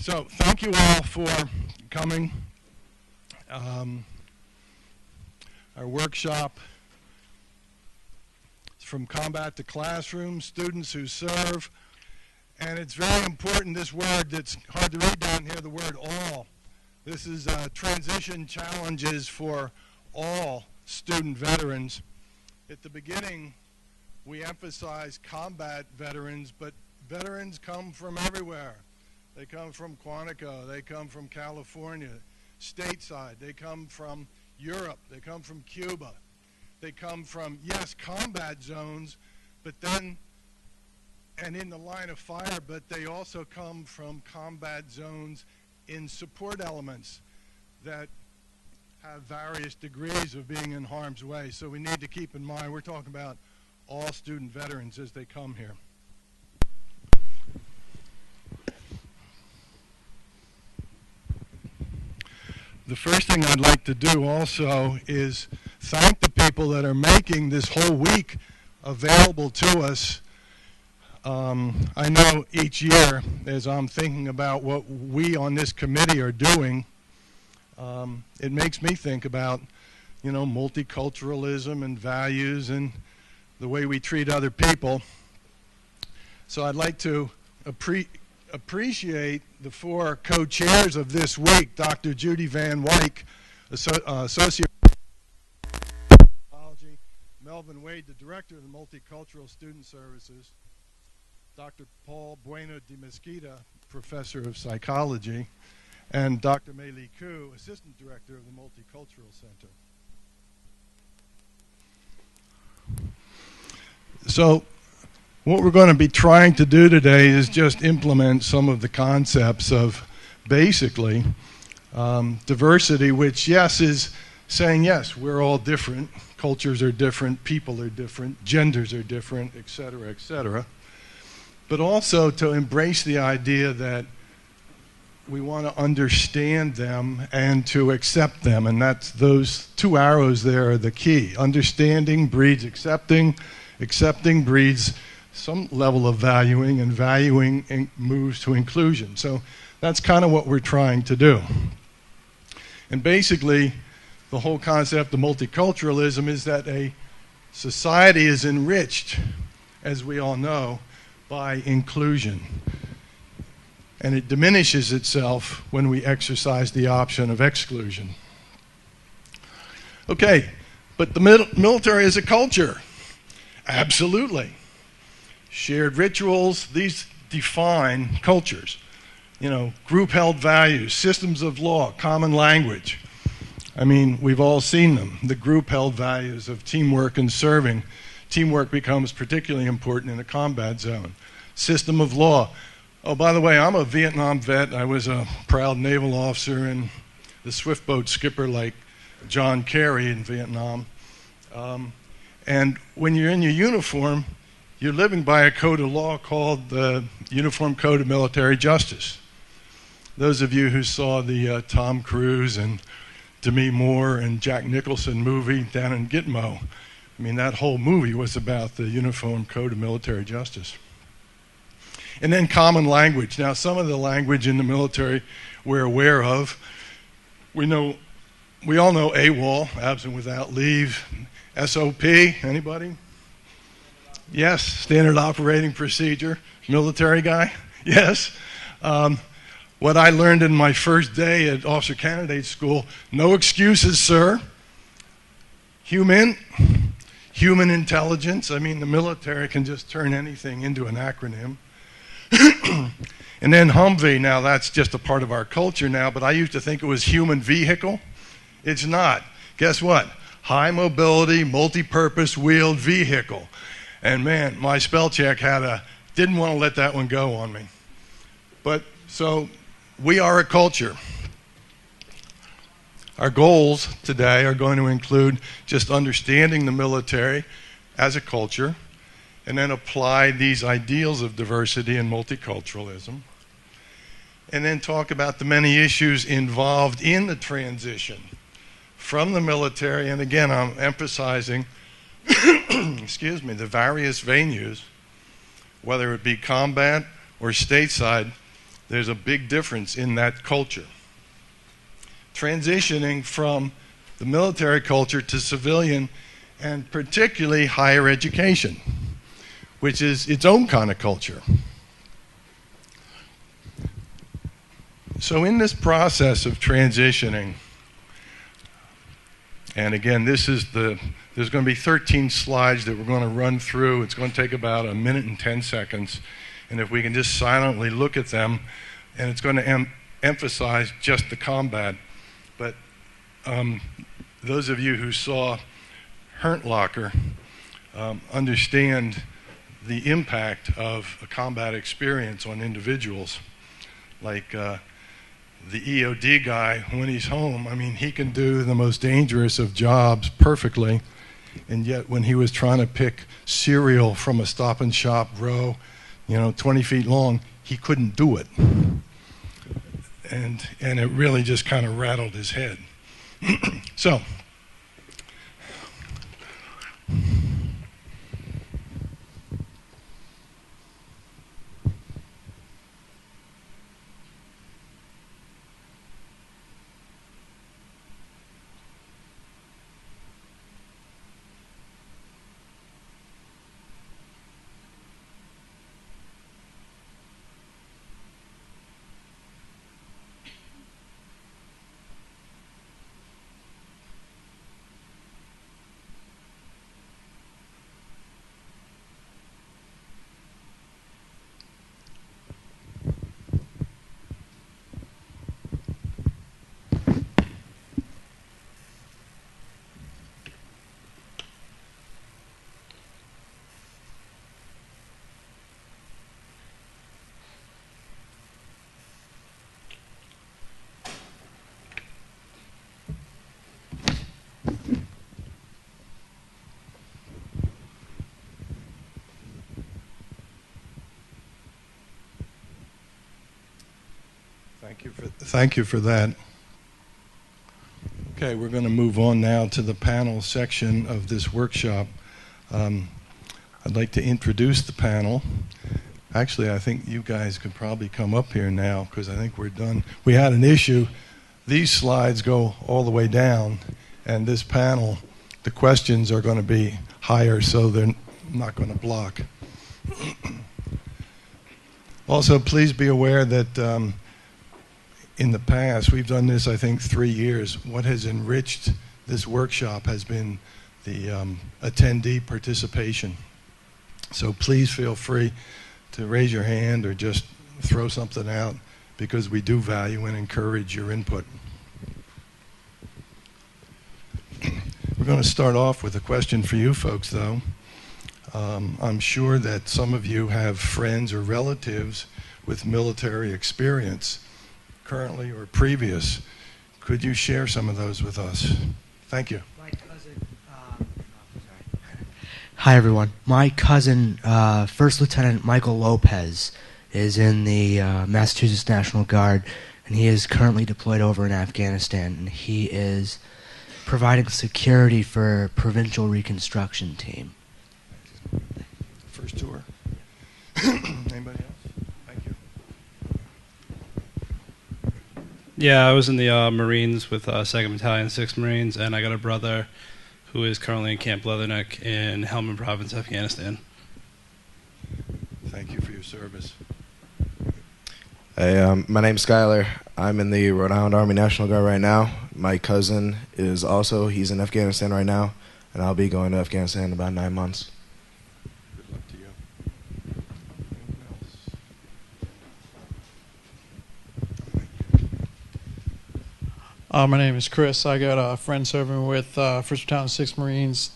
So thank you all for coming. Our workshop is from combat to classroom, students who serve. And it's very important, this word that's hard to read down here, the word all. This is transition challenges for all student veterans. At the beginning, we emphasize combat veterans, but veterans come from everywhere. They come from Quantico, they come from California, stateside, they come from Europe, they come from Cuba. They come from, yes, combat zones, but then, and in the line of fire, but they also come from combat zones in support elements that have various degrees of being in harm's way. So we need to keep in mind, we're talking about all student veterans as they come here. The first thing I'd like to do also is thank the people that are making this whole week available to us. I know each year, as I'm thinking about what we on this committee are doing, it makes me think about, you know, multiculturalism and values and the way we treat other people. So I'd like to appreciate the four co-chairs of this week: Dr. Judy Van Wyk, Associate Psychology; Melvin Wade, the Director of the Multicultural Student Services; Dr. Paul Bueno de Mesquita, Professor of Psychology; and Dr. Mei Li Ku, Assistant Director of the Multicultural Center. So what we're going to be trying to do today is just implement some of the concepts of basically diversity, which, yes, is saying, yes, we're all different, cultures are different, people are different, genders are different, et cetera, but also to embrace the idea that we want to understand them and to accept them, and that's those two arrows there are the key. Understanding breeds accepting, accepting breeds some level of valuing, and valuing moves to inclusion. So that's kind of what we're trying to do. And basically, the whole concept of multiculturalism is that a society is enriched, as we all know, by inclusion. And it diminishes itself when we exercise the option of exclusion. Okay, but the military is a culture. Absolutely. Shared rituals, these define cultures. You know, group-held values, systems of law, common language. I mean, we've all seen them. The group-held values of teamwork and serving. Teamwork becomes particularly important in a combat zone. System of law. Oh, by the way, I'm a Vietnam vet. I was a proud naval officer and the swift boat skipper like John Kerry in Vietnam. And when you're in your uniform, you're living by a code of law called the Uniform Code of Military Justice. Those of you who saw the Tom Cruise and Demi Moore and Jack Nicholson movie down in Gitmo, I mean, that whole movie was about the Uniform Code of Military Justice. And then common language. Now, some of the language in the military we're aware of. We all know AWOL, absent without leave. SOP, anybody? Yes, standard operating procedure. Military guy? Yes. What I learned in my first day at Officer Candidate School: no excuses, sir. Human intelligence. I mean, the military can just turn anything into an acronym. And then Humvee, now that's just a part of our culture now, but I used to think it was human vehicle. It's not. Guess what? High mobility, multi-purpose wheeled vehicle. And man, my spell check didn't want to let that one go on me. But so we are a culture. Our goals today are going to include just understanding the military as a culture, and then apply these ideals of diversity and multiculturalism, and then talk about the many issues involved in the transition from the military, and again, I'm emphasizing excuse me, the various venues, whether it be combat or stateside, there's a big difference in that culture. Transitioning from the military culture to civilian, and particularly higher education, which is its own kind of culture. So in this process of transitioning, and again, there's going to be 13 slides that we're going to run through. It's going to take about 1 minute and 10 seconds. And if we can just silently look at them, and it's going to emphasize just the combat. But those of you who saw Herntlocker understand the impact of a combat experience on individuals. Like the EOD guy, when he's home, I mean, he can do the most dangerous of jobs perfectly, and yet when he was trying to pick cereal from a Stop and Shop row, 20 feet long, he couldn't do it. And it really just kind of rattled his head. So, thank you for that. Okay, we're going to move on now to the panel section of this workshop. I'd like to introduce the panel. Actually, I think you guys could probably come up here now because I think we're done. We had an issue. These slides go all the way down, and this panel, the questions are going to be higher, so they're not going to block. Also, please be aware that in the past, we've done this, I think, 3 years. What has enriched this workshop has been the attendee participation. So please feel free to raise your hand or just throw something out because we do value and encourage your input. We're going to start off with a question for you folks, though. I'm sure that some of you have friends or relatives with military experience, currently or previous. Could you share some of those with us? Thank you. My cousin, hi everyone. My cousin, First Lieutenant Michael Lopez, is in the Massachusetts National Guard, and he is currently deployed over in Afghanistan, and he is providing security for a provincial reconstruction team. First tour. Anybody else? Thank you. Yeah, I was in the Marines with 2nd Battalion, 6th Marines, and I got a brother who is currently in Camp Leatherneck in Helmand Province, Afghanistan. Thank you for your service. Hey, my name's Skyler. I'm in the Rhode Island Army National Guard right now. My cousin is also, he's in Afghanistan right now, and I'll be going to Afghanistan in about 9 months. Good luck to you. My name is Chris. I got a friend serving with 1st Battalion, 6th Marines,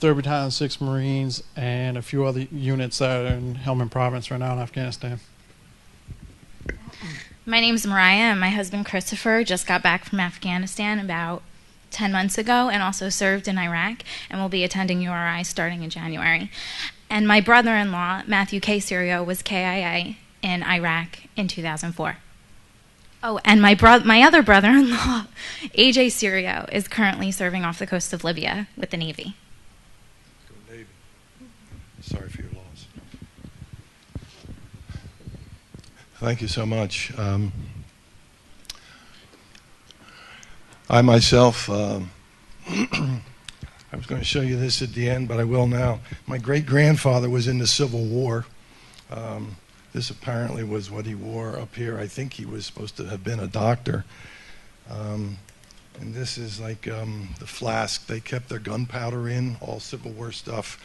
3rd Battalion, 6th Marines, and a few other units that are in Helmand Province right now in Afghanistan. My name's Mariah, and my husband Christopher just got back from Afghanistan about 10 months ago and also served in Iraq and will be attending URI starting in January. And my brother-in-law, Matthew K. Serio, was KIA in Iraq in 2004. Oh, and my other brother-in-law, AJ Serio, is currently serving off the coast of Libya with the Navy. Go Navy. Sorry for your loss. Thank you so much. I myself, I was going to show you this at the end, but I will now. My great-grandfather was in the Civil War. This apparently was what he wore up here. I think he was supposed to have been a doctor. And this is like the flask they kept their gunpowder in, all Civil War stuff.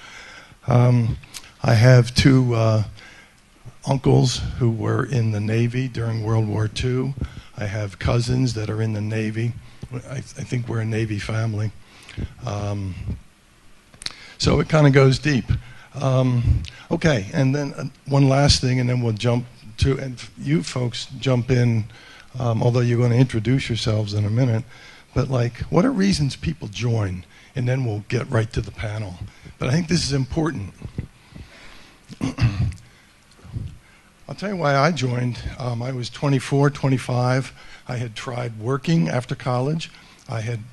I have two uncles who were in the Navy during World War II. I have cousins that are in the Navy. I think we're a Navy family. So it kind of goes deep. Okay, and then one last thing, and then we'll jump to, and you folks jump in, although you're going to introduce yourselves in a minute, but like, what are reasons people join? And then we'll get right to the panel. But I think this is important. I'll tell you why I joined. I was 24, 25. I had tried working after college. And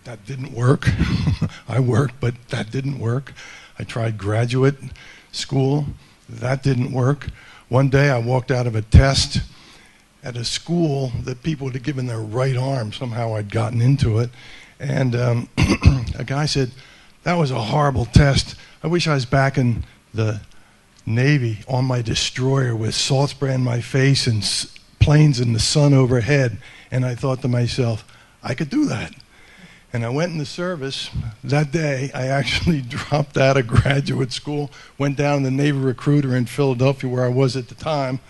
that didn't work. I worked, but that didn't work. I tried graduate school. That didn't work. One day I walked out of a test at a school that people had given their right arm. Somehow I'd gotten into it. And a guy said, "That was a horrible test. I wish I was back in the Navy on my destroyer with salt spray in my face and planes in the sun overhead." And I thought to myself, I could do that. And I went in the service. That day, I actually dropped out of graduate school, went down to the Navy recruiter in Philadelphia where I was at the time,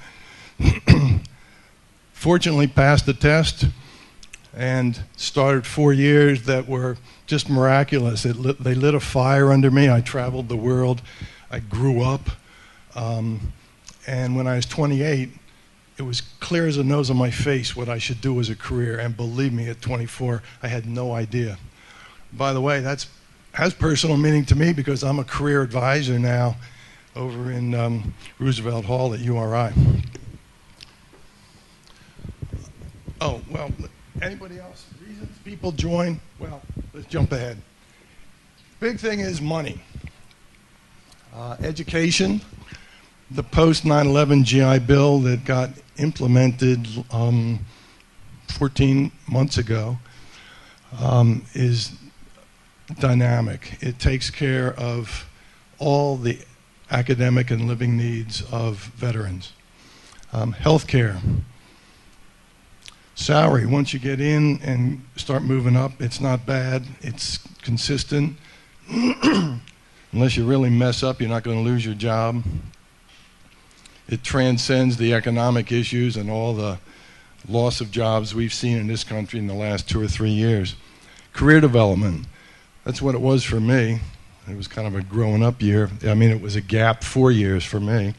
fortunately passed the test, and started 4 years that were just miraculous. They lit a fire under me. I traveled the world. I grew up. And when I was 28, it was clear as a nose on my face what I should do as a career. And believe me, at 24, I had no idea. By the way, that has personal meaning to me because I'm a career advisor now over in Roosevelt Hall at URI. Oh, well, anybody else? Reasons people join? Well, let's jump ahead. Big thing is money. Education. The post-9/11 GI Bill that got implemented 14 months ago is dynamic. It takes care of all the academic and living needs of veterans. Healthcare. Salary, once you get in and start moving up, it's not bad. It's consistent. Unless you really mess up, you're not going to lose your job. It transcends the economic issues and all the loss of jobs we've seen in this country in the last 2 or 3 years. Career development, that's what it was for me. It was kind of a growing up year. I mean, it was a gap 4 years for me.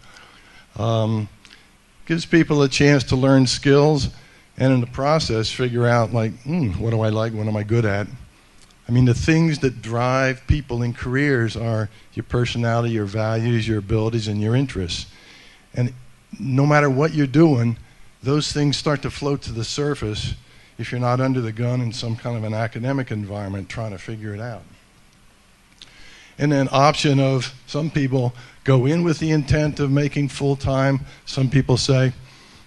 Gives people a chance to learn skills and in the process figure out like, what do I like, what am I good at? I mean, the things that drive people in careers are your personality, your values, your abilities, and your interests. And no matter what you're doing, those things start to float to the surface if you're not under the gun in some kind of an academic environment trying to figure it out. And then option of some people go in with the intent of making full-time. Some people say,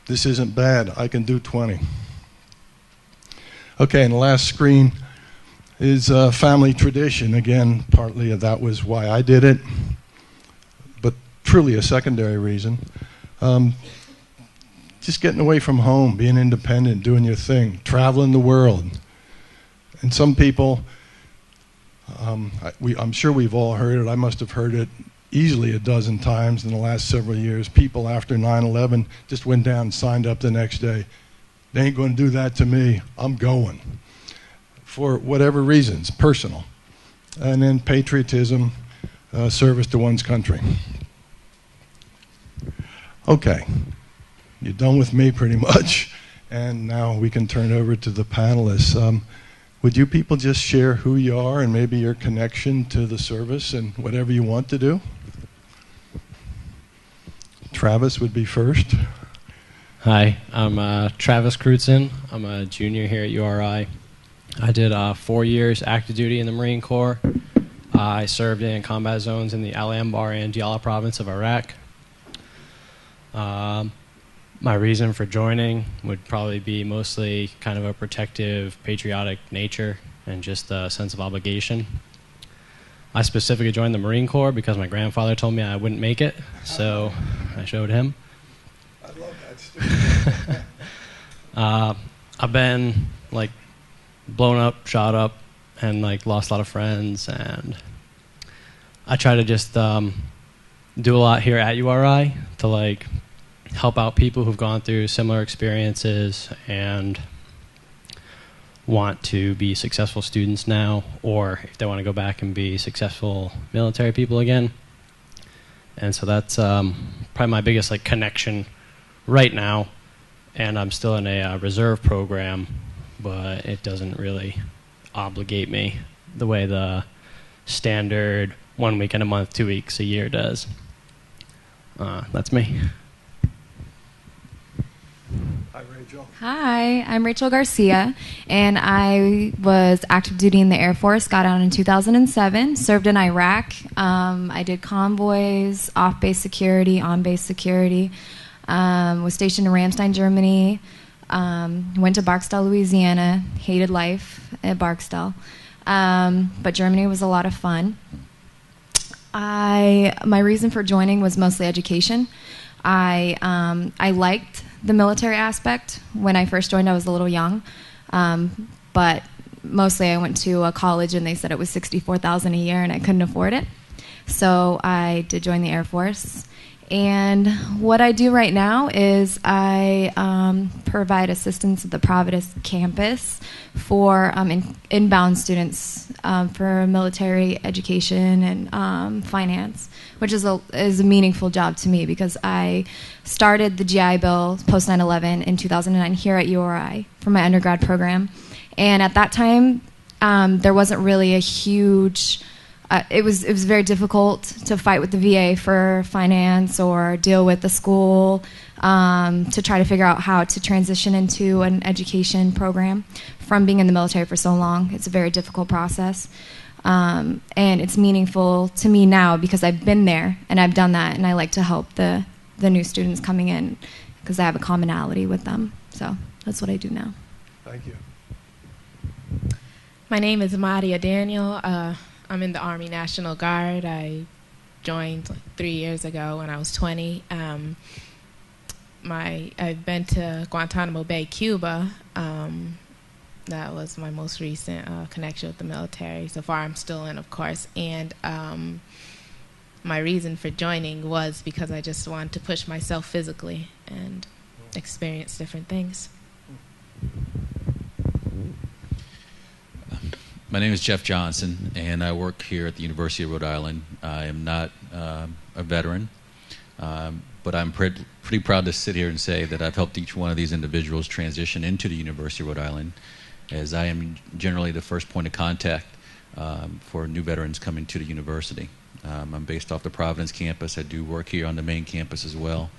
this isn't bad, I can do 20. Okay, and the last screen is family tradition. Again, partly that was why I did it, but truly a secondary reason. Just getting away from home, being independent, doing your thing, traveling the world. And some people, I'm sure we've all heard it. I must have heard it easily a dozen times in the last several years. People after 9/11 just went down and signed up the next day. They ain't going to do that to me. I'm going. For whatever reasons, personal. And then patriotism, service to one's country. Okay, you're done with me pretty much, and now we can turn over to the panelists. Would you people just share who you are and maybe your connection to the service and whatever you want to do? Travis would be first. Hi, I'm Travis Crewdson. I'm a junior here at URI. I did 4 years active duty in the Marine Corps. I served in combat zones in the Al Anbar and Diyala province of Iraq. My reason for joining would probably be mostly kind of a protective, patriotic nature and just a sense of obligation. I specifically joined the Marine Corps because my grandfather told me I wouldn't make it, so I showed him. I love that story. I've been like blown up, shot up, and like lost a lot of friends, and I try to just do a lot here at URI to like help out people who've gone through similar experiences and want to be successful students now, or if they want to go back and be successful military people again. And so that's probably my biggest like connection right now. And I'm still in a reserve program, but it doesn't really obligate me the way the standard 1 weekend a month, 2 weeks a year does. That's me. Hi, Rachel. Hi, I'm Rachel Garcia, and I was active duty in the Air Force, got out in 2007, served in Iraq. I did convoys, off-base security, on-base security, was stationed in Ramstein, Germany, went to Barksdale, Louisiana, hated life at Barksdale, but Germany was a lot of fun. My reason for joining was mostly education. I liked the military aspect. When I first joined, I was a little young, but mostly I went to a college and they said it was $64,000 a year and I couldn't afford it. So I did join the Air Force. And what I do right now is I provide assistance at the Providence campus for inbound students for military education and finance, which is a meaningful job to me because I started the GI Bill post 9/11 in 2009 here at URI for my undergrad program. And at that time, there wasn't really a huge... it was very difficult to fight with the VA for finance or deal with the school to try to figure out how to transition into an education program from being in the military for so long. It's a very difficult process. And it's meaningful to me now because I've been there and I've done that, and I like to help the new students coming in because I have a commonality with them. So that's what I do now. Thank you. My name is Nadia Daniel. I'm in the Army National Guard. I joined like 3 years ago when I was 20. I've been to Guantanamo Bay, Cuba. That was my most recent connection with the military. So far, I'm still in, of course. And my reason for joining was because I just wanted to push myself physically and experience different things. My name is Jeff Johnson, and I work here at the University of Rhode Island. I am not a veteran, but I'm pretty proud to sit here and say that I've helped each one of these individuals transition into the University of Rhode Island, as I am generally the first point of contact for new veterans coming to the university. I'm based off the Providence campus. I do work here on the main campus as well,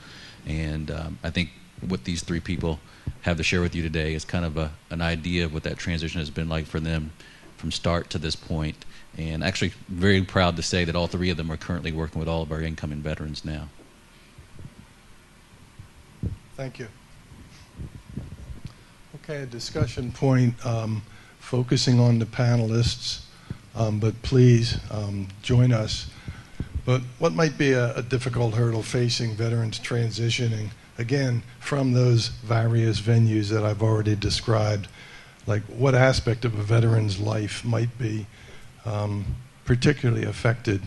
and I think what these three people have to share with you today is kind of an idea of what that transition has been like for them from start to this point, and actually very proud to say that all three of them are currently working with all of our incoming veterans now. Thank you. Okay, a discussion point focusing on the panelists, but please join us. But what might be a difficult hurdle facing veterans transitioning, again, from those various venues that I've already described? Like what aspect of a veteran's life might be particularly affected?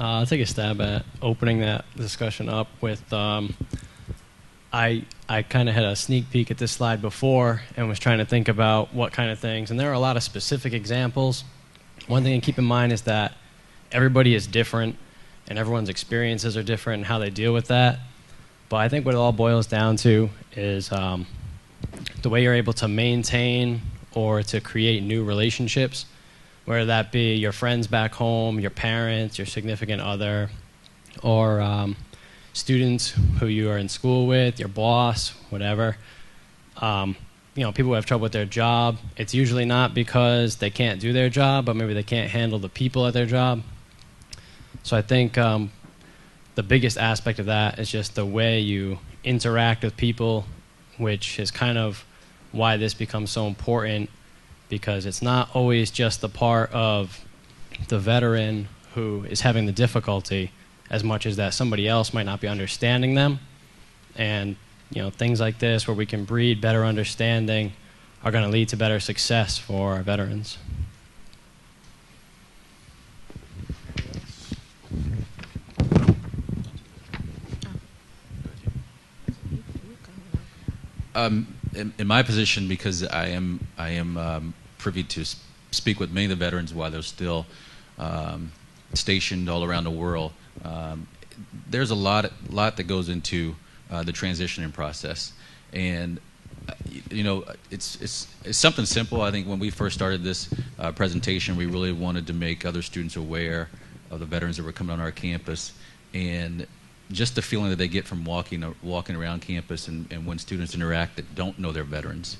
I'll take a stab at opening that discussion up with, I kind of had a sneak peek at this slide before and was trying to think about what kind of things, and there are a lot of specific examples. One thing to keep in mind is that everybody is different, and everyone's experiences are different and how they deal with that. But I think what it all boils down to is the way you're able to maintain or to create new relationships, whether that be your friends back home, your parents, your significant other, or students who you are in school with, your boss, whatever. people who have trouble with their job, it's usually not because they can't do their job, but maybe they can't handle the people at their job. So I think the biggest aspect of that is just the way you interact with people, which is kind of why this becomes so important, because it's not always just the part of the veteran who is having the difficulty as much as that somebody else might not be understanding them. And things like this where we can breed better understanding are going to lead to better success for our veterans. In my position, because I am privy to speak with many of the veterans while they're still stationed all around the world, there's a lot that goes into the transitioning process, and it's something simple. I think when we first started this presentation, we really wanted to make other students aware of the veterans that were coming on our campus, and just the feeling that they get from walking around campus and when students interact that don't know they're veterans.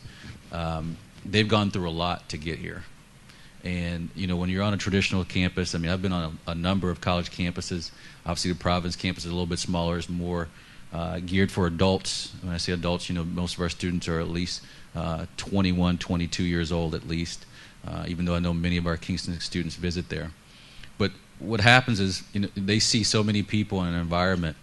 They've gone through a lot to get here. And when you're on a traditional campus, I've been on a number of college campuses. Obviously the Providence campus is a little bit smaller, is more geared for adults. When I say adults, most of our students are at least 21, 22 years old at least, even though I know many of our Kingston students visit there. But what happens is, they see so many people in an environment,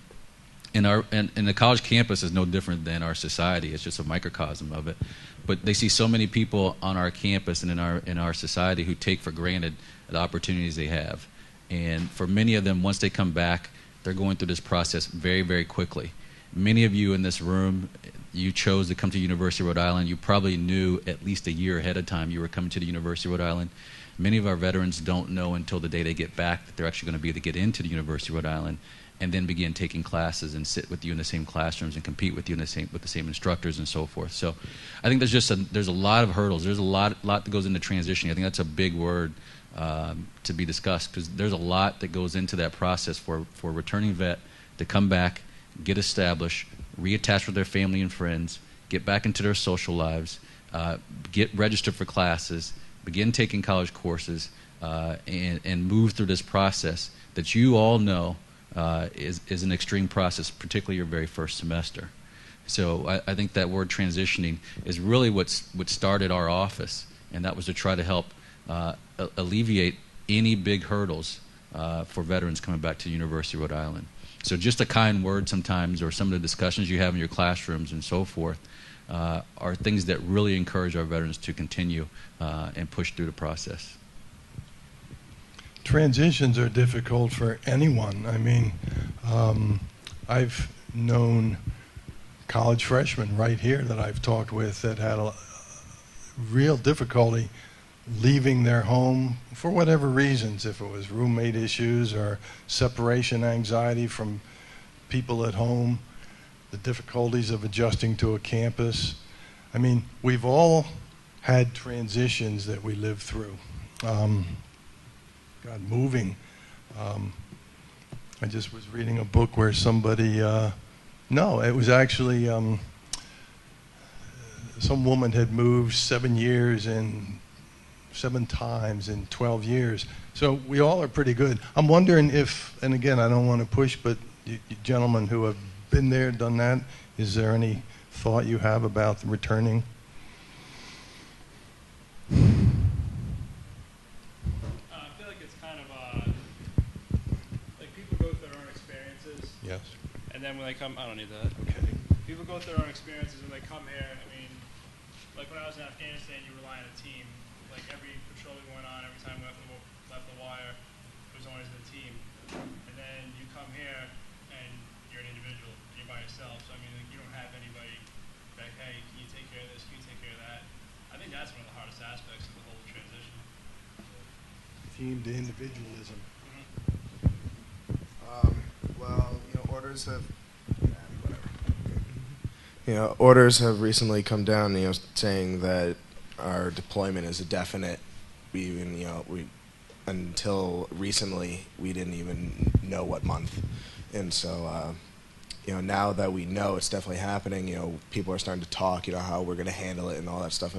and the college campus is no different than our society. It's just a microcosm of it. But they see so many people on our campus and in our society who take for granted the opportunities they have. And for many of them, once they come back, they're going through this process very, very quickly. Many of you in this room, you chose to come to University of Rhode Island. You probably knew at least a year ahead of time you were coming to the University of Rhode Island. Many of our veterans don't know until the day they get back that they're actually going to be able to get into the University of Rhode Island and then begin taking classes and sit with you in the same classrooms and compete with you with the same instructors and so forth. So I think there's a lot of hurdles. There's a lot that goes into transitioning. I think that's a big word to be discussed, because there's a lot that goes into that process for a returning vet to come back, get established, reattach with their family and friends, get back into their social lives, get registered for classes, begin taking college courses, and move through this process that you all know is an extreme process, particularly your very first semester. So I think that word transitioning is really what started our office, and that was to try to help alleviate any big hurdles for veterans coming back to the University of Rhode Island. So just a kind word sometimes, or some of the discussions you have in your classrooms and so forth, are things that really encourage our veterans to continue and push through the process. Transitions are difficult for anyone. I've known college freshmen right here that I've talked with that had a real difficulty leaving their home for whatever reasons, if it was roommate issues or separation anxiety from people at home, the difficulties of adjusting to a campus. We've all had transitions that we lived through. Moving. I just was reading a book where somebody, no, it was actually some woman had moved 7 times in 12 years. So we all are pretty good. I'm wondering if, and again, I don't want to push, but you gentlemen who have been there, done that, is there any thought you have about returning? Yes. And then when they come, I don't need that. Okay. People go through their own experiences when they come here. Like when I was in Afghanistan, you rely on a team. Like every patrol we went on, every time we left the wire, it was always the team. And then you come here and you're an individual. You're by yourself. So you don't have anybody like, hey, can you take care of this? Can you take care of that? I think that's one of the hardest aspects of the whole transition. Team to individualism. Well, orders have recently come down, saying that our deployment is indefinite. Until recently, we didn't even know what month, and so now that we know it's definitely happening, people are starting to talk, how we're going to handle it and all that stuff.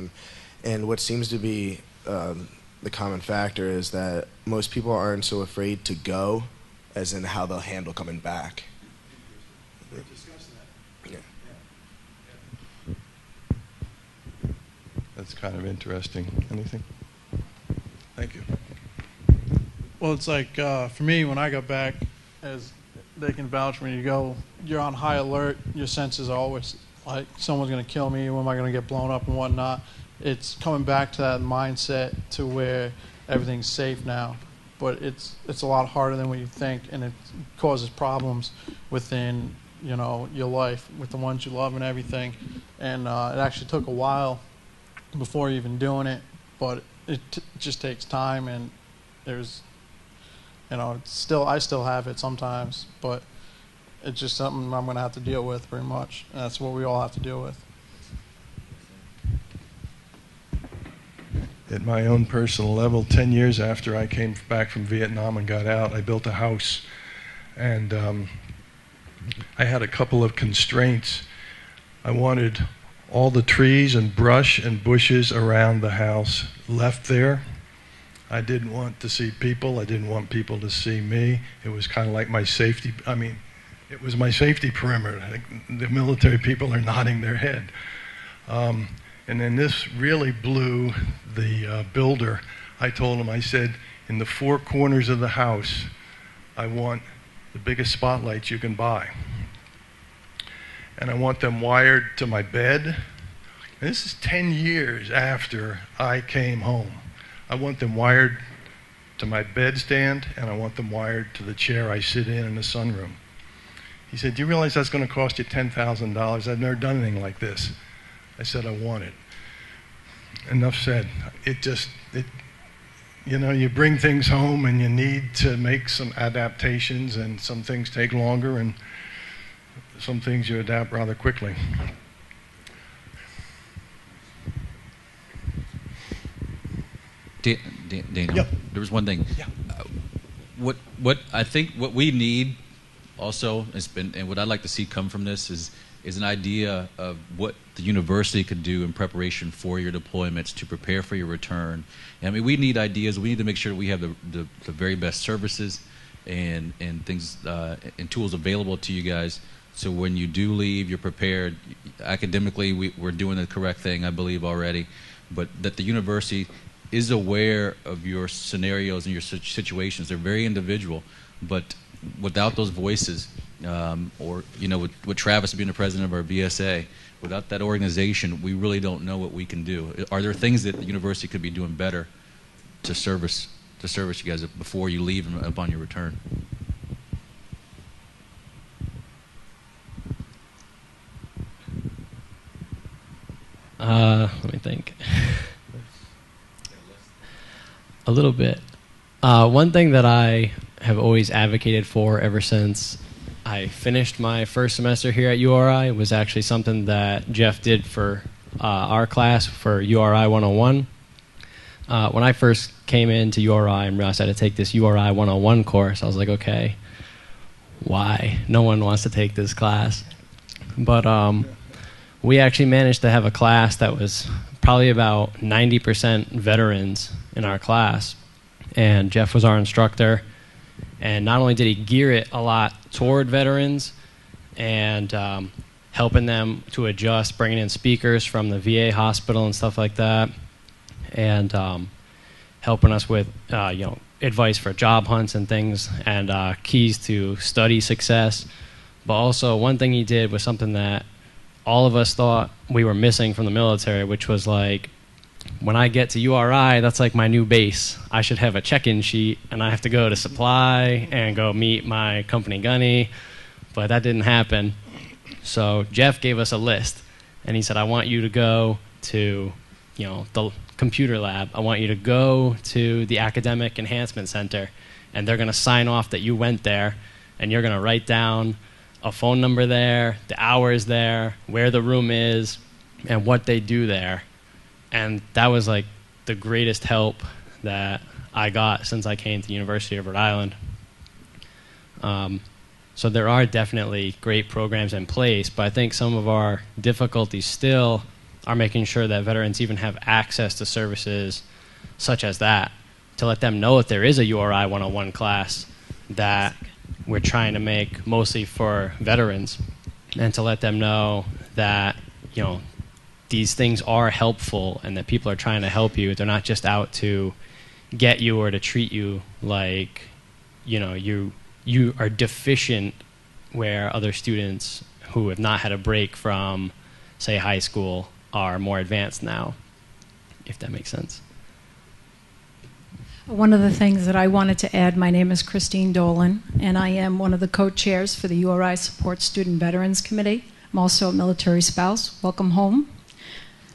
And what seems to be the common factor is that most people aren't so afraid to go as in how they'll handle coming back. They discussed that. Yeah. That's kind of interesting. Anything? Thank you. Well, it's like for me, when I got back, as they can vouch when you go, you're on high alert. Your senses are always like, someone's going to kill me. When am I going to get blown up and whatnot? It's coming back to that mindset to where everything's safe now. But it's a lot harder than what you think, and it causes problems within your life with the ones you love and everything. And it actually took a while before even doing it, but it just takes time, and there's I still have it sometimes, but it's just something I'm going to have to deal with pretty much. And that's what we all have to deal with. At my own personal level, 10 years after I came back from Vietnam and got out, I built a house. And I had a couple of constraints. I wanted all the trees and brush and bushes around the house left there. I didn't want to see people. I didn't want people to see me. It was kind of like my safety. It was my safety perimeter. The military people are nodding their head. And then this really blew the builder. I told him, I said, in the four corners of the house, I want the biggest spotlights you can buy. And I want them wired to my bed. And this is 10 years after I came home. I want them wired to my bedstand, and I want them wired to the chair I sit in the sunroom. He said, do you realize that's going to cost you $10,000? I've never done anything like this. I said, I want it. Enough said. You bring things home and you need to make some adaptations, and some things take longer, and some things you adapt rather quickly. Daniel, Yep. There was one thing. Yeah. What I think what we need also and what I'd like to see come from this is an idea of what the university could do in preparation for your deployments to prepare for your return. We need ideas. We need to make sure we have the very best services and things and tools available to you guys. So when you do leave, you're prepared. Academically, we're doing the correct thing, I believe, already. But that the university is aware of your scenarios and your situations. They're very individual. But without those voices, with Travis being the president of our VSA, without that organization, we really don't know what we can do. Are there things that the university could be doing better to service you guys before you leave and upon your return? Let me think. A little bit. One thing that I have always advocated for ever since I finished my first semester here at URI was actually something that Jeff did for our class for URI 101. When I first came into URI and realized I had to take this URI 101 course, I was like, okay, why? No one wants to take this class. But we actually managed to have a class that was probably about 90% veterans in our class. And Jeff was our instructor. And not only did he gear it a lot toward veterans and helping them to adjust, bringing in speakers from the VA hospital and stuff like that, and helping us with advice for job hunts and things, and keys to study success. But also one thing he did was something that all of us thought we were missing from the military, which was like, when I get to URI, that's like my new base. I should have a check-in sheet, and I have to go to supply and go meet my company gunny, but that didn't happen. So Jeff gave us a list, and he said, I want you to go to the computer lab. I want you to go to the Academic Enhancement Center, and they're going to sign off that you went there, and you're going to write down a phone number there, the hours there, where the room is, and what they do there. And that was like the greatest help that I got since I came to the University of Rhode Island. So there are definitely great programs in place, but I think some of our difficulties still are making sure that veterans even have access to services such as that, to let them know that there is a URI 101 class that we're trying to make mostly for veterans, and to let them know that, you know, these things are helpful and that people are trying to help you. They're not just out to get you or to treat you like, you know, you are deficient, where other students who have not had a break from, say, high school are more advanced now, if that makes sense. One of the things that I wanted to add, my name is Christine Dolan, and I am one of the co-chairs for the URI Support Student Veterans Committee. I'm also a military spouse. Welcome home.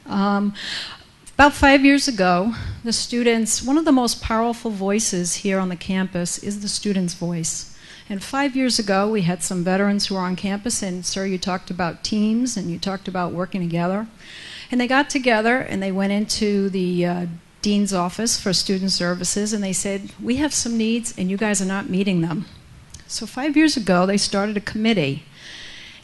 About 5 years ago, the students, one of the most powerful voices here on the campus is the student's voice. And 5 years ago, we had some veterans who were on campus, and sir, you talked about teams and you talked about working together. And they got together and they went into the Dean's office for student services, and they said, we have some needs and you guys are not meeting them. So 5 years ago, they started a committee.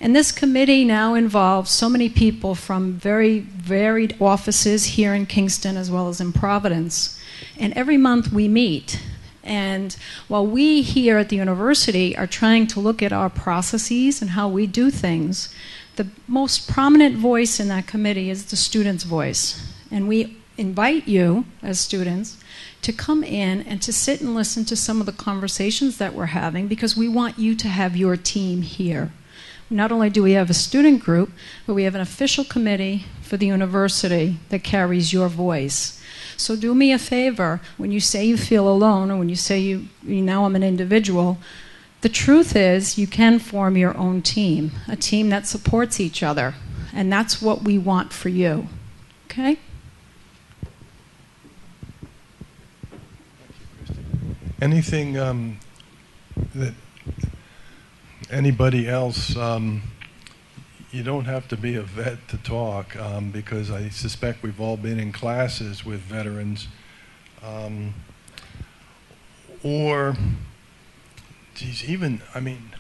And this committee now involves so many people from very varied offices here in Kingston as well as in Providence. And every month we meet. And while we here at the university are trying to look at our processes and how we do things, the most prominent voice in that committee is the student's voice. And we invite you as students to come in and to sit and listen to some of the conversations that we're having, because we want you to have your team here. Not only do we have a student group, but we have an official committee for the university that carries your voice. So do me a favor, when you say you feel alone, or when you say you know I'm an individual, the truth is you can form your own team, a team that supports each other. And that's what we want for you. Okay? Anything that anybody else, you don't have to be a vet to talk, because I suspect we've all been in classes with veterans, or, geez, even, I mean,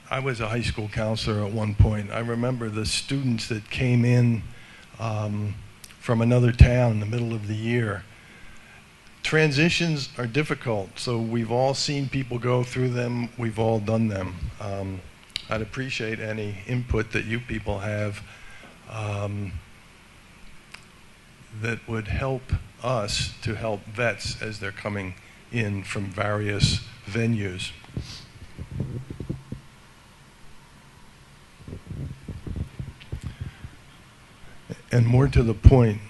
I was a high school counselor at one point. I remember the students that came in from another town in the middle of the year. Transitions are difficult, so we've all seen people go through them. We've all done them. I'd appreciate any input that you people have that would help us to help vets as they're coming in from various venues. And more to the point,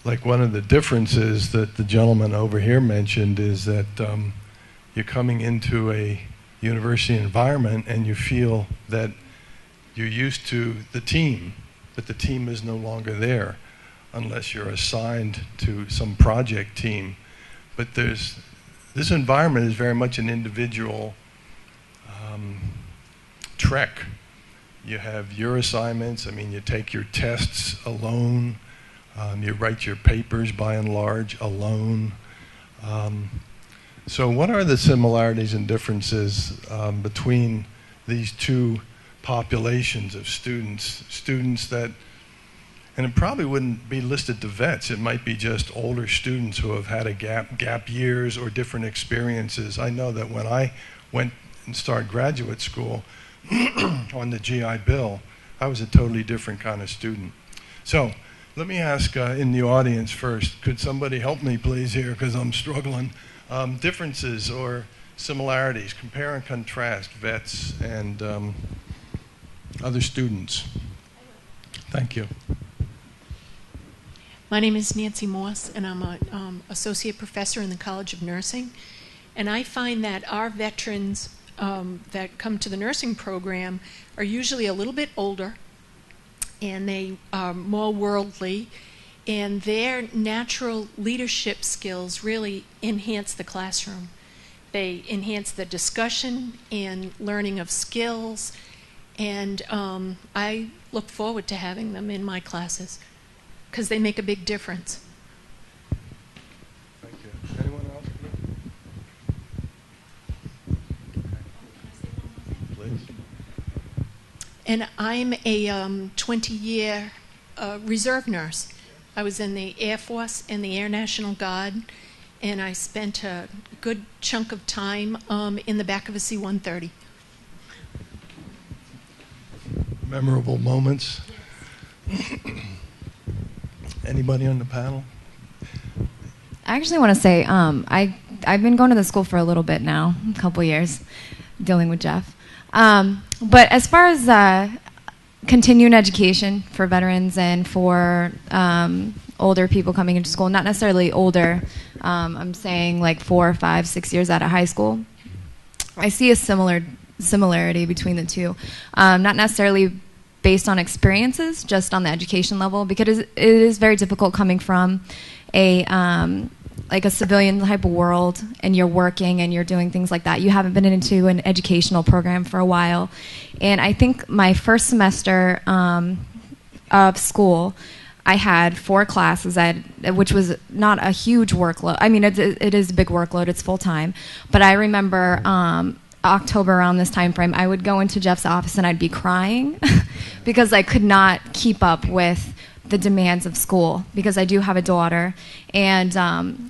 like one of the differences that the gentleman over here mentioned is that you're coming into a university environment and you feel that you're used to the team, but the team is no longer there unless you're assigned to some project team. But this environment is very much an individual trek. You have your assignments. I mean, you take your tests alone. You write your papers, by and large, alone. So what are the similarities and differences between these two populations of students? Students that, and it probably wouldn't be listed to vets. It might be just older students who have had a gap years or different experiences. I know that when I went and started graduate school on the GI Bill, I was a totally different kind of student. So let me ask in the audience first, could somebody help me please here, because I'm struggling. Differences or similarities, compare and contrast vets and other students. Thank you. My name is Nancy Moss, and I'm an associate professor in the College of Nursing. And I find that our veterans that come to the nursing program are usually a little bit older, and they are more worldly, and their natural leadership skills really enhance the classroom. They enhance the discussion and learning of skills, and I look forward to having them in my classes because they make a big difference. Thank you. Anyone else? and I'm a 20-year reserve nurse. I was in the Air Force and the Air National Guard, and I spent a good chunk of time in the back of a C-130. Memorable moments. Anybody on the panel? I actually want to say I've been going to the school for a little bit now, a couple years, dealing with Jeff. But as far as continuing education for veterans and for older people coming into school, not necessarily older, I'm saying like 4, 5, 6 years out of high school, I see a similarity between the two. Not necessarily based on experiences, just on the education level, because it is very difficult coming from a like a civilian type of world, and you're working and you're doing things like that. You haven't been into an educational program for a while. And I think my first semester of school, I had 4 classes, which was not a huge workload. I mean, it is a big workload. It's full-time. But I remember October, around this time frame, I would go into Jeff's office and I'd be crying because I could not keep up with the demands of school, because I do have a daughter, and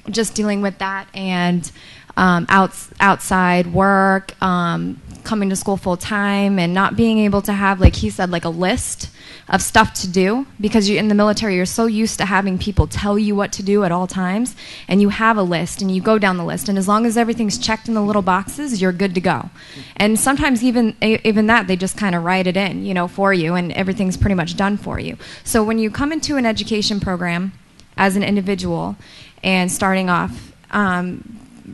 just dealing with that, and outside work, coming to school full time, and not being able to have, like he said, like a list of stuff to do, because in the military you're so used to having people tell you what to do at all times, and you have a list and you go down the list, and as long as everything's checked in the little boxes, you're good to go. And sometimes even that, they just kind of write it in, you know, for you, and everything's pretty much done for you. So when you come into an education program as an individual and starting off,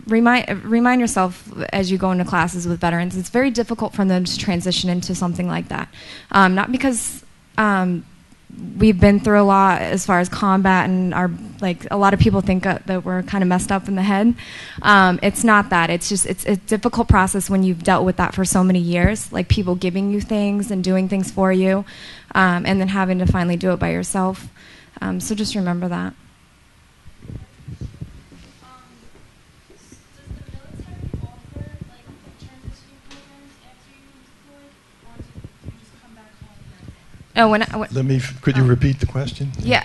remind yourself as you go into classes with veterans, it's very difficult for them to transition into something like that. Not because we've been through a lot as far as combat, and a lot of people think that we're kind of messed up in the head. It's not that. It's just it's a difficult process when you've dealt with that for so many years, like people giving you things and doing things for you, and then having to finally do it by yourself. So just remember that. Oh, could you repeat the question? Yeah.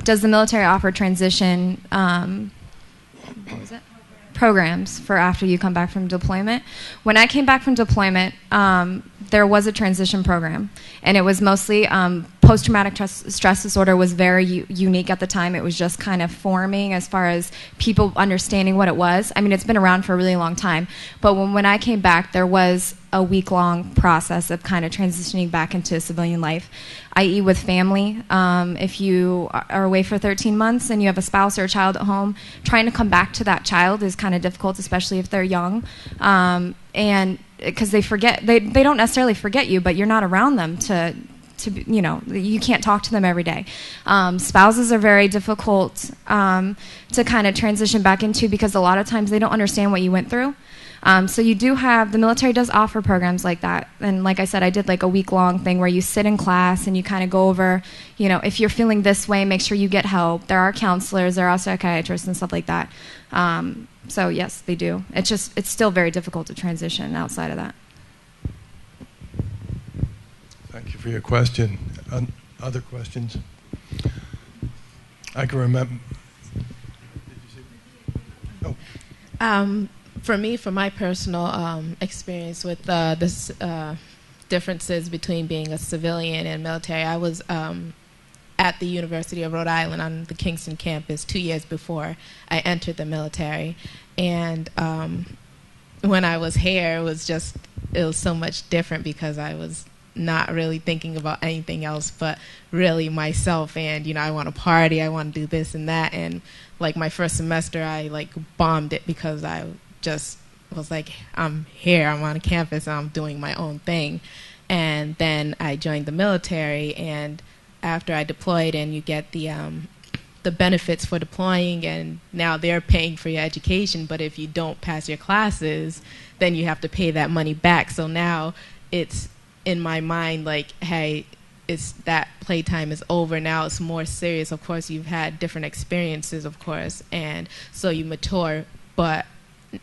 Does the military offer transition programs for after you come back from deployment? When I came back from deployment, there was a transition program, and it was mostly post-traumatic stress disorder was very unique at the time. It was just kind of forming as far as people understanding what it was. I mean, it's been around for a really long time, but when I came back, there was a week-long process of kind of transitioning back into civilian life, i.e. with family. If you are away for 13 months and you have a spouse or a child at home, trying to come back to that child is kind of difficult, especially if they're young. And because they don't necessarily forget you, but you're not around them to you can't talk to them every day. Spouses are very difficult to kind of transition back into, because a lot of times they don't understand what you went through. So you do have, the military does offer programs like that. And like I said, I did like a week-long thing where you sit in class and you kind of go over, if you're feeling this way, make sure you get help. There are counselors, there are psychiatrists and stuff like that. So yes, they do. It's still very difficult to transition outside of that. Thank you for your question. Other questions? I can remember. For me, for my personal experience with this differences between being a civilian and military, I was at the University of Rhode Island on the Kingston campus 2 years before I entered the military. And when I was here, it was so much different, because I was not really thinking about anything else but really myself, and I want to party, I want to do this and that. And like my first semester, I like bombed it, because I just was like, I'm here, I'm on campus, I'm doing my own thing. And then I joined the military, and after I deployed, and you get the benefits for deploying, and now they're paying for your education, but if you don't pass your classes, then you have to pay that money back. So now it's in my mind like, hey, it's that playtime is over, now it's more serious. Of course, you've had different experiences, of course, and so you mature, but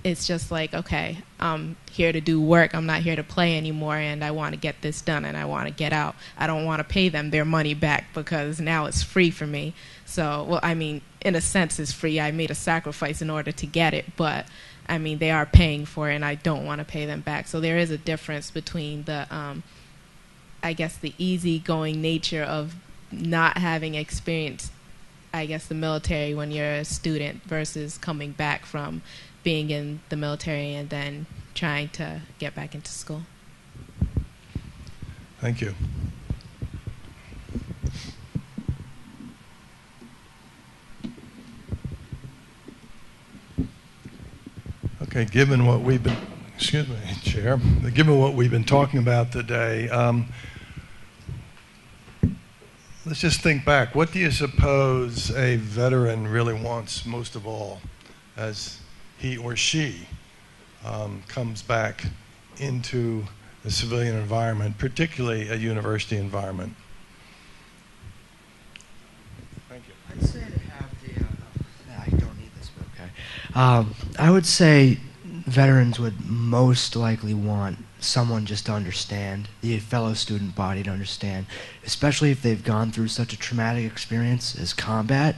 it's just like, okay, I'm here to do work. I'm not here to play anymore, and I want to get this done, and I want to get out. I don't want to pay them their money back because now it's free for me. So, well, I mean, in a sense, it's free. I made a sacrifice in order to get it, but I mean, they are paying for it, and I don't want to pay them back. So there is a difference between the, I guess, the easygoing nature of not having experienced, I guess, the military when you're a student versus coming back from being in the military and then trying to get back into school. Thank you. Okay, given what we've been, excuse me, Chair, given what we've been talking about today, let's just think back. What do you suppose a veteran really wants most of all as he or she comes back into the civilian environment, particularly a university environment? Thank you. I'd say to have the, I don't need this, but okay. I would say veterans would most likely want someone just to understand, the fellow student body to understand, especially if they've gone through such a traumatic experience as combat,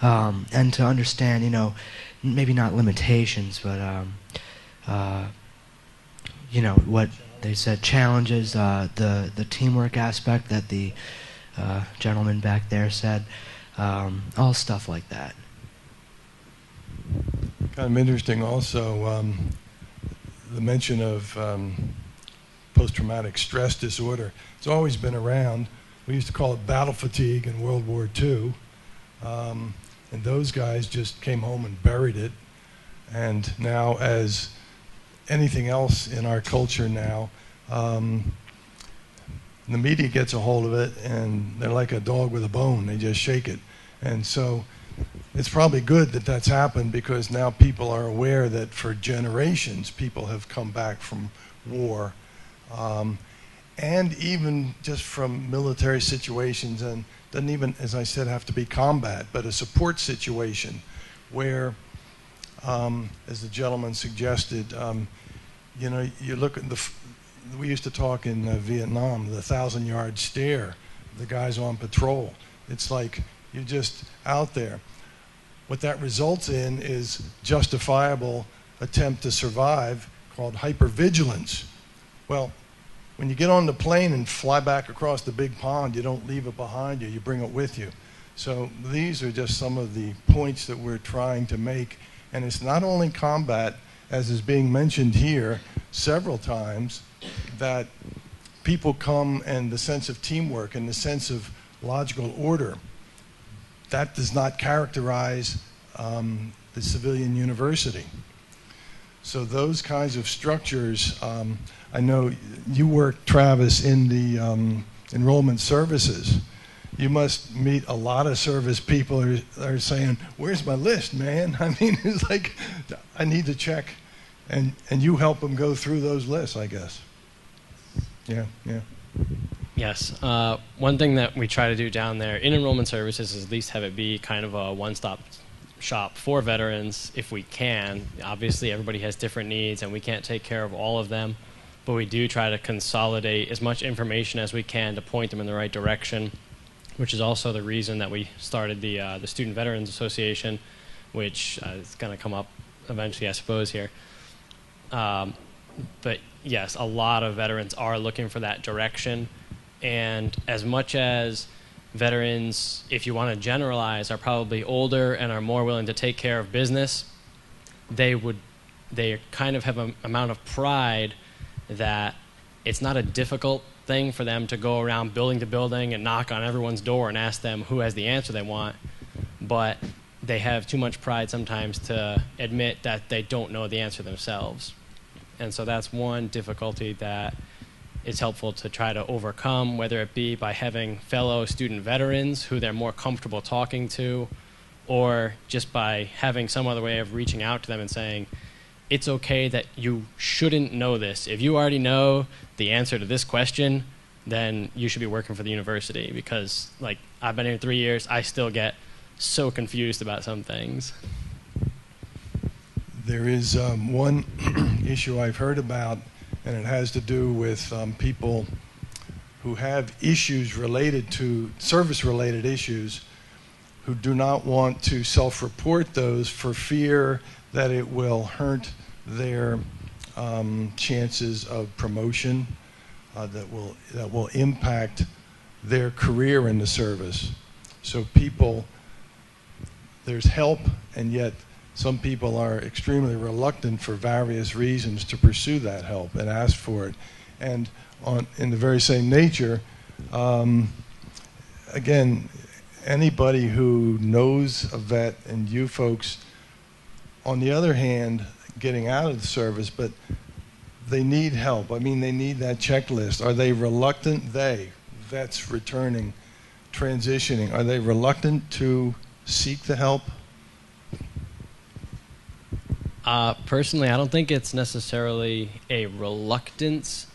and to understand, you know, maybe not limitations, but, you know, what they said, challenges, the teamwork aspect that the gentleman back there said, all stuff like that. Kind of interesting also, the mention of post-traumatic stress disorder. It's always been around. We used to call it battle fatigue in World War II. And those guys just came home and buried it. And now, as anything else in our culture now, the media gets a hold of it, and they're like a dog with a bone. They just shake it. And so it's probably good that that's happened, because now people are aware that for generations people have come back from war, and even just from military situations, and doesn't even, as I said, have to be combat, but a support situation where, as the gentleman suggested, you know, you look at we used to talk in Vietnam, the 1,000-yard stare, the guys on patrol. It's like you're just out there. What that results in is justifiable attempt to survive called hypervigilance. Well, when you get on the plane and fly back across the big pond, you don't leave it behind you, you bring it with you. So these are just some of the points that we're trying to make. And it's not only combat, as is being mentioned here several times, that people come, and the sense of teamwork and the sense of logical order, that does not characterize the civilian university. So those kinds of structures, I know you work, Travis, in the enrollment services. You must meet a lot of service people who are saying, where's my list, man? I mean, it's like, I need to check. And you help them go through those lists, I guess. Yeah, yeah. Yes. One thing that we try to do down there in enrollment services is at least have it be kind of a one-stop shop for veterans if we can. Obviously, everybody has different needs, and we can't take care of all of them, but we do try to consolidate as much information as we can to point them in the right direction, which is also the reason that we started the Student Veterans Association, which is going to come up eventually, I suppose, here. But yes, a lot of veterans are looking for that direction. And as much as veterans, if you want to generalize, are probably older and are more willing to take care of business, they kind of have an amount of pride that it's not a difficult thing for them to go around building to building and knock on everyone's door and ask them who has the answer they want. But they have too much pride sometimes to admit that they don't know the answer themselves. And so that's one difficulty that is helpful to try to overcome, whether it be by having fellow student veterans who they're more comfortable talking to, or just by having some other way of reaching out to them and saying, it's okay that you shouldn't know this. If you already know the answer to this question, then you should be working for the university, because like I've been here 3 years, I still get so confused about some things. There is one issue I've heard about, and it has to do with people who have issues related to service-related issues, who do not want to self-report those for fear that it will hurt their chances of promotion, that will impact their career in the service. So there's help, and yet some people are extremely reluctant for various reasons to pursue that help and ask for it. And in the very same nature, again, anybody who knows a vet, and you folks, on the other hand, getting out of the service, but they need help. I mean, they need that checklist. Are they reluctant, vets returning, transitioning, are they reluctant to seek the help? Personally, I don't think it's necessarily a reluctance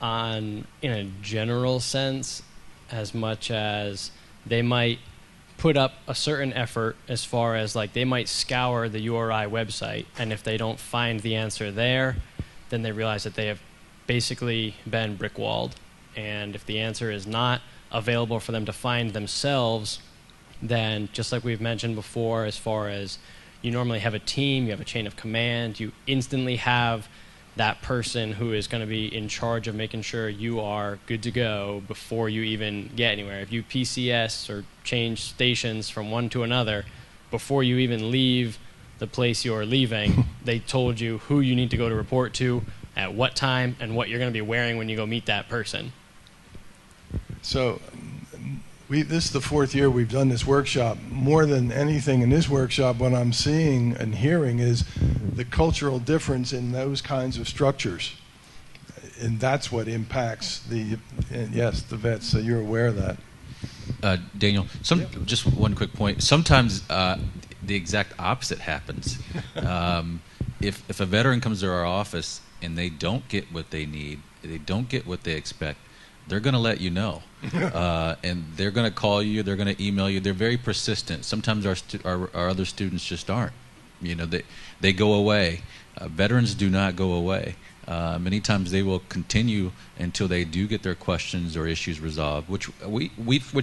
in a general sense, as much as they might put up a certain effort as far as, like, they might scour the URI website, and if they don't find the answer there, then they realize that they have basically been brick-walled. And if the answer is not available for them to find themselves, then just like we've mentioned before, as far as you normally have a team, you have a chain of command, you instantly have that person who is going to be in charge of making sure you are good to go before you even get anywhere. If you PCS or change stations from one to another, before you even leave the place you're leaving, they told you who you need to go to report to, at what time, and what you're going to be wearing when you go meet that person. So this is the 4th year we've done this workshop. More than anything in this workshop, what I'm seeing and hearing is the cultural difference in those kinds of structures. And that's what impacts the vets, so you're aware of that. Daniel, just one quick point. Sometimes the exact opposite happens. If a veteran comes to our office and they don't get what they need, they don't get what they expect, they're going to let you know. And they're going to call you, they're going to email you. They're very persistent. Sometimes our other students just aren't. You know, they go away. Veterans do not go away. Many times they will continue until they do get their questions or issues resolved, which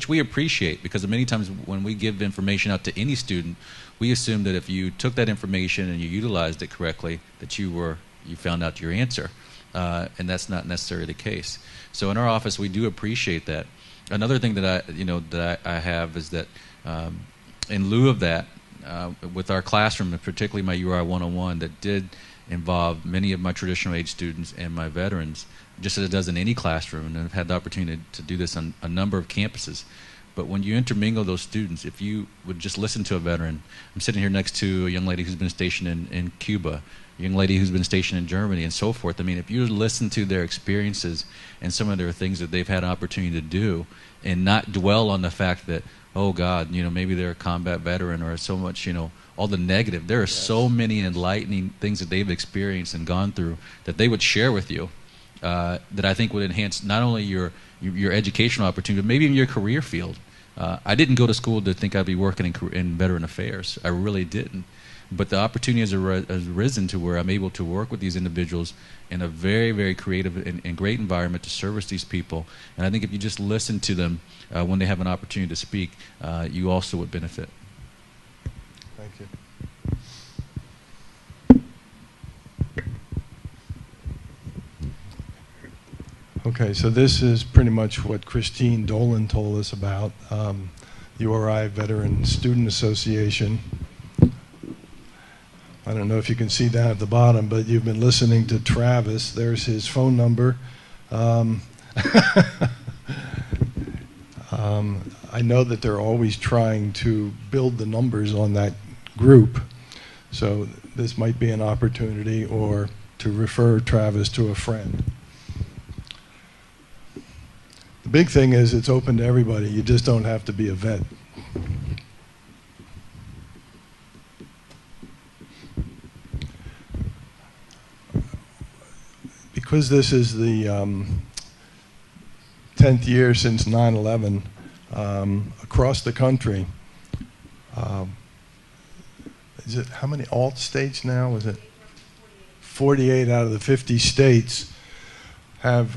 we appreciate, because many times when we give information out to any student, we assume that if you took that information and you utilized it correctly, that you found out your answer. And that's not necessarily the case. So in our office, we do appreciate that. Another thing that I have is that in lieu of that, with our classroom, and particularly my URI 101, that did involve many of my traditional age students and my veterans, just as it does in any classroom, and I've had the opportunity to do this on a number of campuses. But when you intermingle those students, if you would just listen to a veteran, I'm sitting here next to a young lady who's been stationed in Cuba, a young lady who's been stationed in Germany, and so forth. I mean, if you listen to their experiences and some of their things that they've had an opportunity to do, and not dwell on the fact that, oh God, maybe they're a combat veteran, or so much, all the negative. There are so many enlightening things that they've experienced and gone through that they would share with you, that I think would enhance not only your educational opportunity, but maybe in your career field. I didn't go to school to think I'd be working in veteran affairs. I really didn't. But the opportunity has arisen to where I'm able to work with these individuals in a very, very creative and great environment to service these people. And I think if you just listen to them when they have an opportunity to speak, you also would benefit. Thank you. Okay, so this is pretty much what Christine Dolan told us about, URI Veteran Student Association. I don't know if you can see down at the bottom, but you've been listening to Travis. There's his phone number. I know that they're always trying to build the numbers on that group, so this might be an opportunity, or to refer Travis to a friend. The big thing is it's open to everybody. You just don't have to be a vet. Because this is the 10th year since 9/11, across the country, is it how many alt states now? Is it 48 out of the 50 states have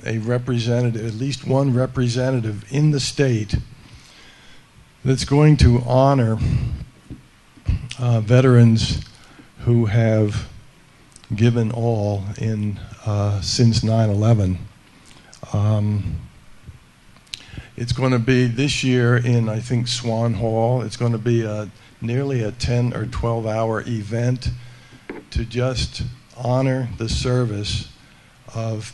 a representative, at least one representative in the state that's going to honor veterans who have given all in since 9/11. It's going to be this year in, I think, Swan Hall. It's going to be nearly a 10 or 12-hour event to just honor the service of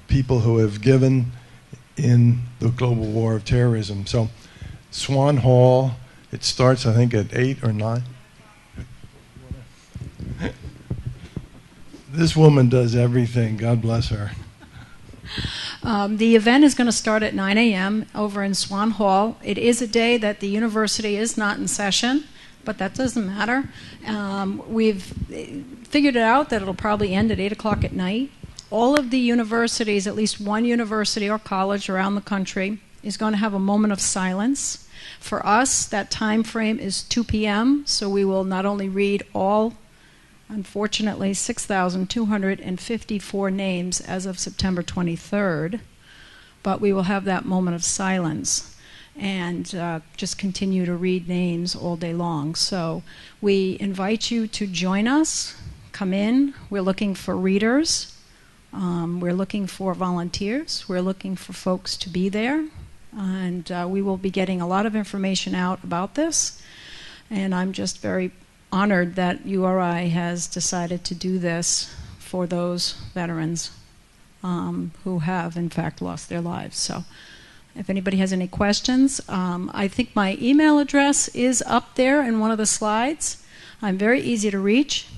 people who have given in the global war of terrorism. So Swan Hall, it starts, I think, at 8 or 9. This woman does everything. God bless her. The event is going to start at 9 a.m. over in Swan Hall. It is a day that the university is not in session, but that doesn't matter. We've figured it out that it'll probably end at 8 o'clock at night. All of the universities, at least one university or college around the country, is going to have a moment of silence. For us, that time frame is 2 p.m., so we will not only read all, unfortunately, 6,254 names as of September 23rd, but we will have that moment of silence and just continue to read names all day long. So we invite you to join us, come in. We're looking for readers. We're looking for volunteers. We're looking for folks to be there. And we will be getting a lot of information out about this. And I'm just very honored that URI has decided to do this for those veterans who have, in fact, lost their lives. So if anybody has any questions, I think my email address is up there in one of the slides. I'm very easy to reach.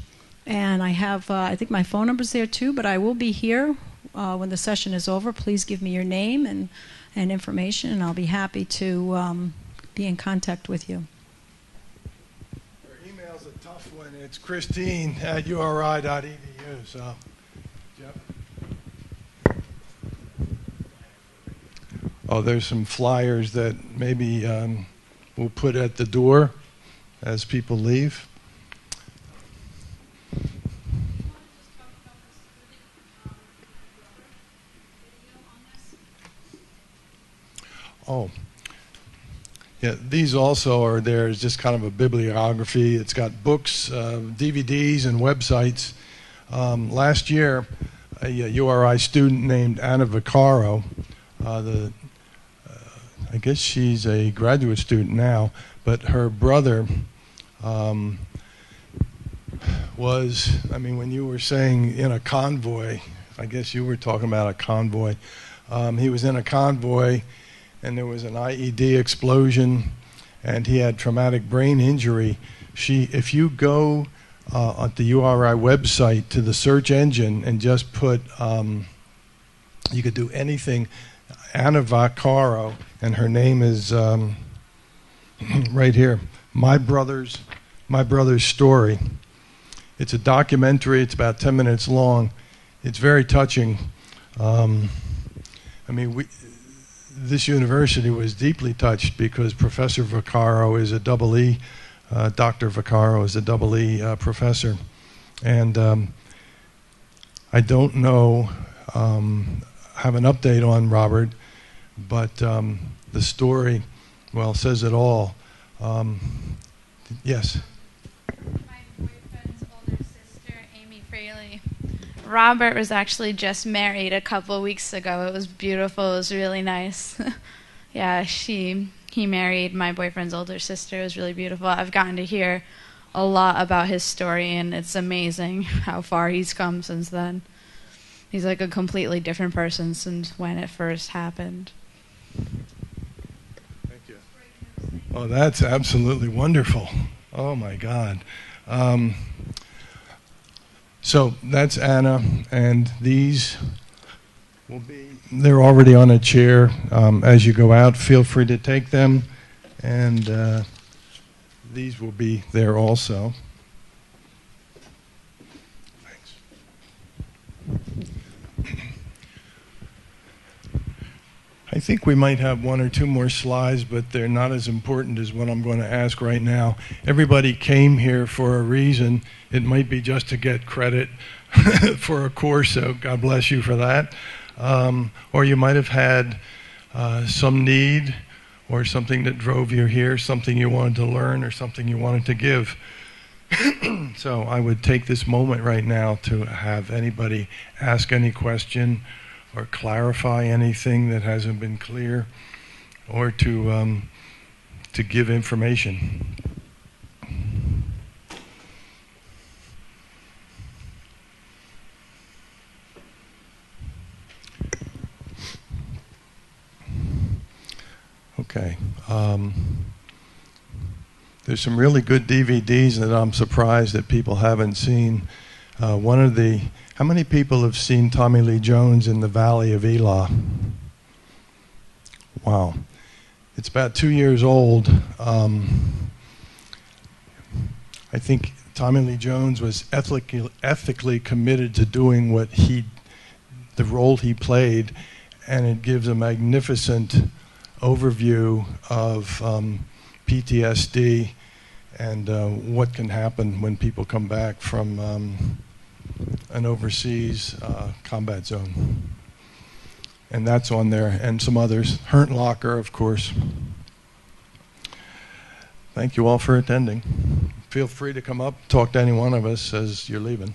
And I have, I think my phone number's there too, but I will be here when the session is over. Please give me your name and information, and I'll be happy to be in contact with you. Your email's a tough one. It's Christine@uri.edu. So, Jeff. Oh, there's some flyers that maybe we'll put at the door as people leave. Oh, yeah, these also are there as just kind of a bibliography. It's got books, DVDs, and websites. Last year, a URI student named Anna Vacarro, I guess she's a graduate student now, but her brother was, I mean, when you were saying in a convoy, I guess you were talking about a convoy. He was in a convoy, and there was an IED explosion, and he had traumatic brain injury. If you go at the URI website to the search engine and just put, you could do anything, Anna Vacarro, and her name is right here, My Brother's Story. It's a documentary. It's about 10 minutes long. It's very touching. I mean, this university was deeply touched because Professor Vacarro is a double E, Dr. Vacarro is a double E professor. And I don't know, have an update on Robert, but the story, well, says it all. Yes? My boyfriend's older sister, Amy Fraley. Robert was actually just married a couple weeks ago. It was beautiful. It was really nice. Yeah, he married my boyfriend's older sister. It was really beautiful. I've gotten to hear a lot about his story, and it's amazing how far he's come since then. He's like a completely different person since when it first happened. Thank you. Oh, that's absolutely wonderful. Oh, my God. So that's Anna, and these will be, they're already on a chair. As you go out, feel free to take them, and these will be there also. Thanks. I think we might have one or two more slides, but they're not as important as what I'm going to ask right now. Everybody came here for a reason. It might be just to get credit for a course, so God bless you for that. Or you might have had some need or something that drove you here, something you wanted to learn or something you wanted to give. So I would take this moment right now to have anybody ask any question or clarify anything that hasn't been clear, or to give information. Okay. There's some really good DVDs that I'm surprised that people haven't seen. How many people have seen Tommy Lee Jones in the Valley of Elah? Wow. It's about 2 years old. I think Tommy Lee Jones was ethically committed to doing the role he played, and it gives a magnificent overview of PTSD and what can happen when people come back from an overseas combat zone. And that's on there, and some others. Herntlocker, of course. Thank you all for attending. Feel free to come up, talk to any one of us as you're leaving.